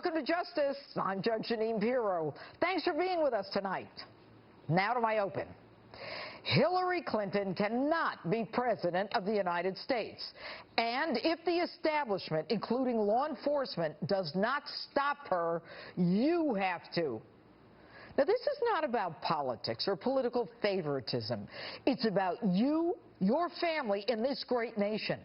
Welcome to Justice. I'm Judge Jeanine. Thanks for being with us tonight. Now to my open. Hillary Clinton cannot be president of the United States. And if the establishment, including law enforcement, does not stop her, you have to. Now, this is not about politics or political favoritism. It's about you, your family, in this great nation.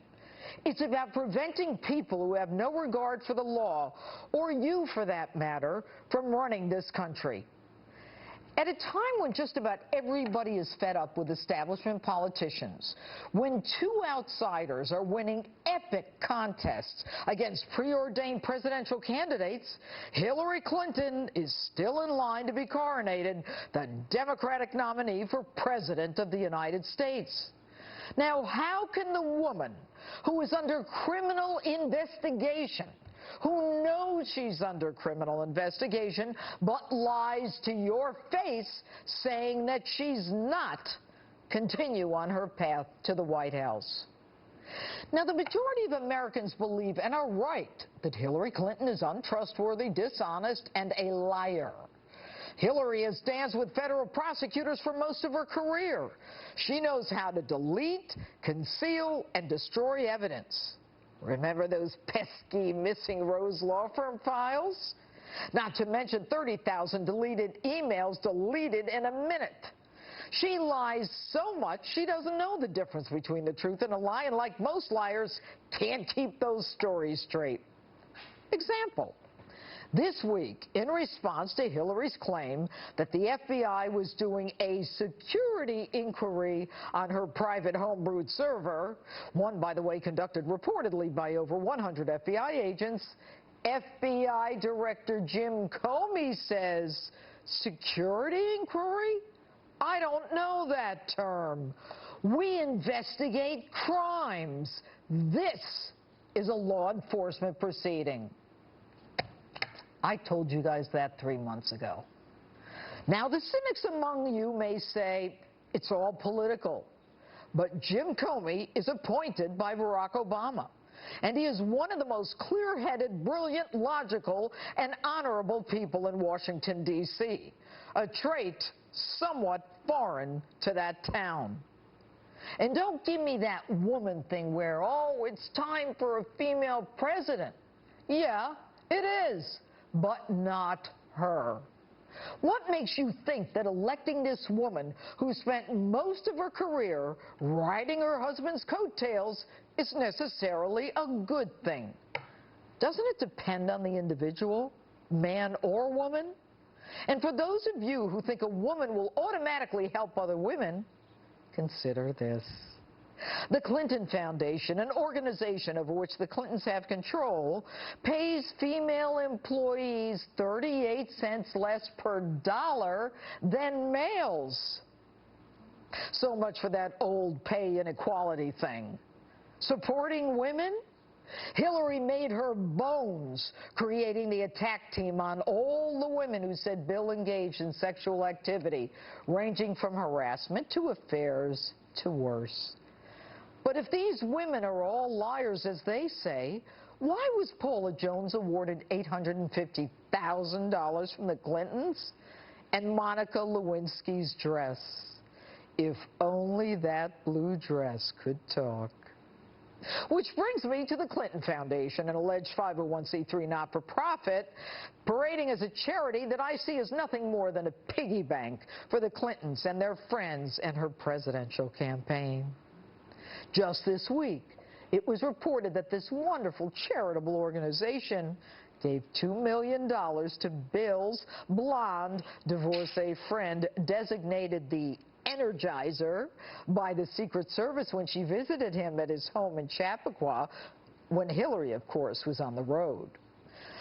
It's about preventing people who have no regard for the law, or you for that matter, from running this country. At a time when just about everybody is fed up with establishment politicians, when two outsiders are winning epic contests against preordained presidential candidates, Hillary Clinton is still in line to be coronated the Democratic nominee for President of the United States. Now, how can the woman who is under criminal investigation, who knows she's under criminal investigation, but lies to your face saying that she's not, continue on her path to the White House? Now, the majority of Americans believe, and are right, that Hillary Clinton is untrustworthy, dishonest, and a liar. Hillary has danced with federal prosecutors for most of her career. She knows how to delete, conceal, and destroy evidence. Remember those pesky Missing Rose law firm files? Not to mention 30,000 deleted emails deleted in a minute. She lies so much she doesn't know the difference between the truth and a lie, and like most liars, can't keep those stories straight. Example. This week, in response to Hillary's claim that the FBI was doing a security inquiry on her private homebrewed server, one, by the way, conducted reportedly by over 100 FBI agents, FBI Director Jim Comey says, security inquiry? I don't know that term. We investigate crimes. This is a law enforcement proceeding. I told you guys that 3 months ago. Now, the cynics among you may say it's all political, but Jim Comey is appointed by Barack Obama, and he is one of the most clear-headed, brilliant, logical, and honorable people in Washington, D.C., a trait somewhat foreign to that town. And don't give me that woman thing where, oh, it's time for a female president. Yeah, it is. But not her. What makes you think that electing this woman who spent most of her career riding her husband's coattails is necessarily a good thing? Doesn't it depend on the individual, man or woman? And for those of you who think a woman will automatically help other women, consider this. The Clinton Foundation, an organization over which the Clintons have control, pays female employees 38 cents less per dollar than males. So much for that old pay inequality thing. Supporting women? Hillary made her bones creating the attack team on all the women who said Bill engaged in sexual activity, ranging from harassment to affairs to worse. But if these women are all liars, as they say, why was Paula Jones awarded $850,000 from the Clintons and Monica Lewinsky's dress? If only that blue dress could talk. Which brings me to the Clinton Foundation, an alleged 501c3 not-for-profit, parading as a charity that I see as nothing more than a piggy bank for the Clintons and their friends and her presidential campaign. Just this week, it was reported that this wonderful charitable organization gave $2 million to Bill's blonde divorcee friend, designated the Energizer by the Secret Service when she visited him at his home in Chappaqua, when Hillary, of course, was on the road.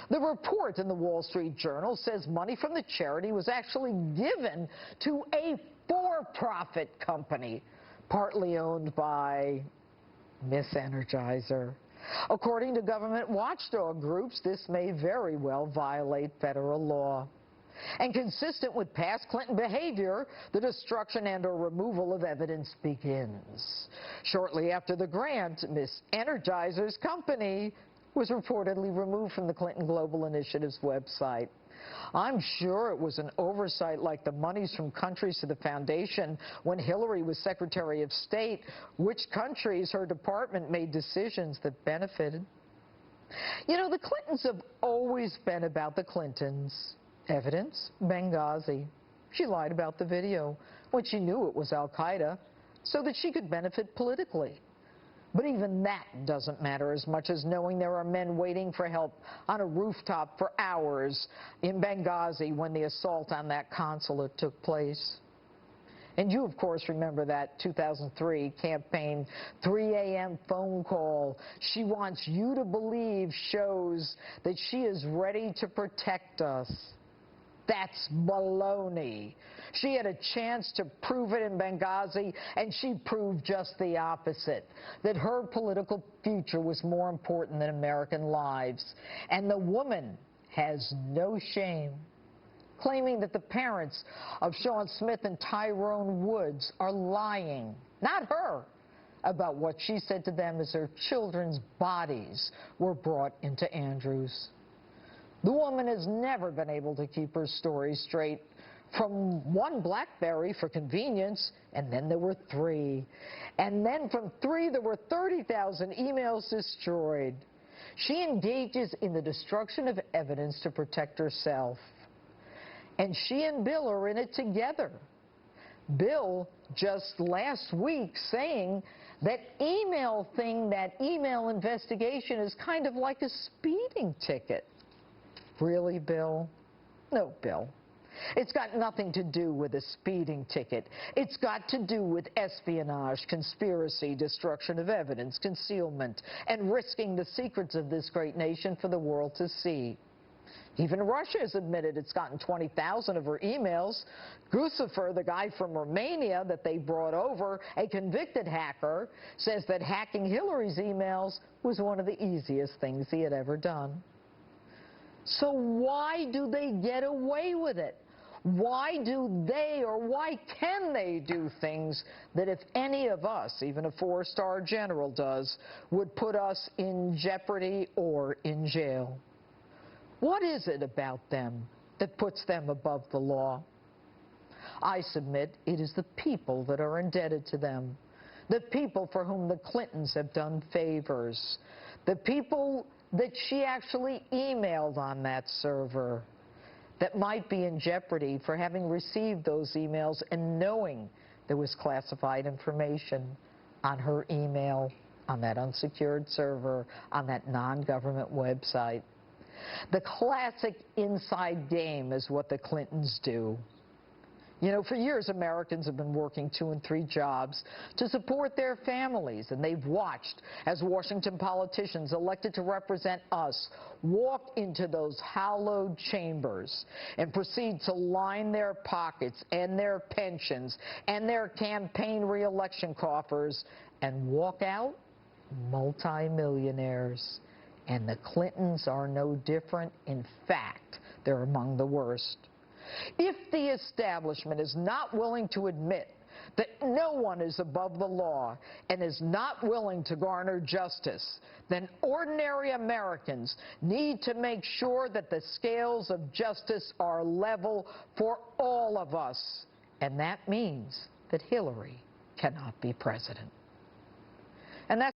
The report in the Wall Street Journal says money from the charity was actually given to a for-profit company, partly owned by Miss Energizer. According to government watchdog groups, this may very well violate federal law. And consistent with past Clinton behavior, the destruction and/or removal of evidence begins. Shortly after the grant, Miss Energizer's company was reportedly removed from the Clinton Global Initiative's website. I'm sure it was an oversight like the monies from countries to the foundation when Hillary was Secretary of State, which countries her department made decisions that benefited. You know, the Clintons have always been about the Clintons. Evidence, Benghazi. She lied about the video when she knew it was al-Qaeda so that she could benefit politically. But even that doesn't matter as much as knowing there are men waiting for help on a rooftop for hours in Benghazi when the assault on that consulate took place. And you, of course, remember that 2003 campaign 3 a.m. phone call. She wants you to believe shows that she is ready to protect us. That's baloney. She had a chance to prove it in Benghazi, and she proved just the opposite, that her political future was more important than American lives. And the woman has no shame, claiming that the parents of Sean Smith and Tyrone Woods are lying, not her, about what she said to them as their children's bodies were brought into Andrews. The woman has never been able to keep her story straight. From one BlackBerry for convenience, and then there were 3. And then from 3, there were 30,000 emails destroyed. She engages in the destruction of evidence to protect herself. And she and Bill are in it together. Bill just last week saying that that email investigation is kind of like a speeding ticket. Really, Bill? No, Bill. It's got nothing to do with a speeding ticket. It's got to do with espionage, conspiracy, destruction of evidence, concealment, and risking the secrets of this great nation for the world to see. Even Russia has admitted it's gotten 20,000 of her emails. Gusefer, the guy from Romania that they brought over, a convicted hacker, says that hacking Hillary's emails was one of the easiest things he had ever done. So why do they get away with it? Why do they, or why can they do things that if any of us, even a 4-star general does, would put us in jeopardy or in jail? What is it about them that puts them above the law? I submit it is the people that are indebted to them, the people for whom the Clintons have done favors, the people that she actually emailed on that server that might be in jeopardy for having received those emails and knowing there was classified information on her email, on that unsecured server, on that non-government website. The classic inside game is what the Clintons do. You know, for years, Americans have been working 2 and 3 jobs to support their families, and they've watched as Washington politicians elected to represent us walk into those hallowed chambers and proceed to line their pockets and their pensions and their campaign re-election coffers and walk out multimillionaires. And the Clintons are no different. In fact, they're among the worst. If the establishment is not willing to admit that no one is above the law and is not willing to garner justice, then ordinary Americans need to make sure that the scales of justice are level for all of us. And that means that Hillary cannot be president. And that's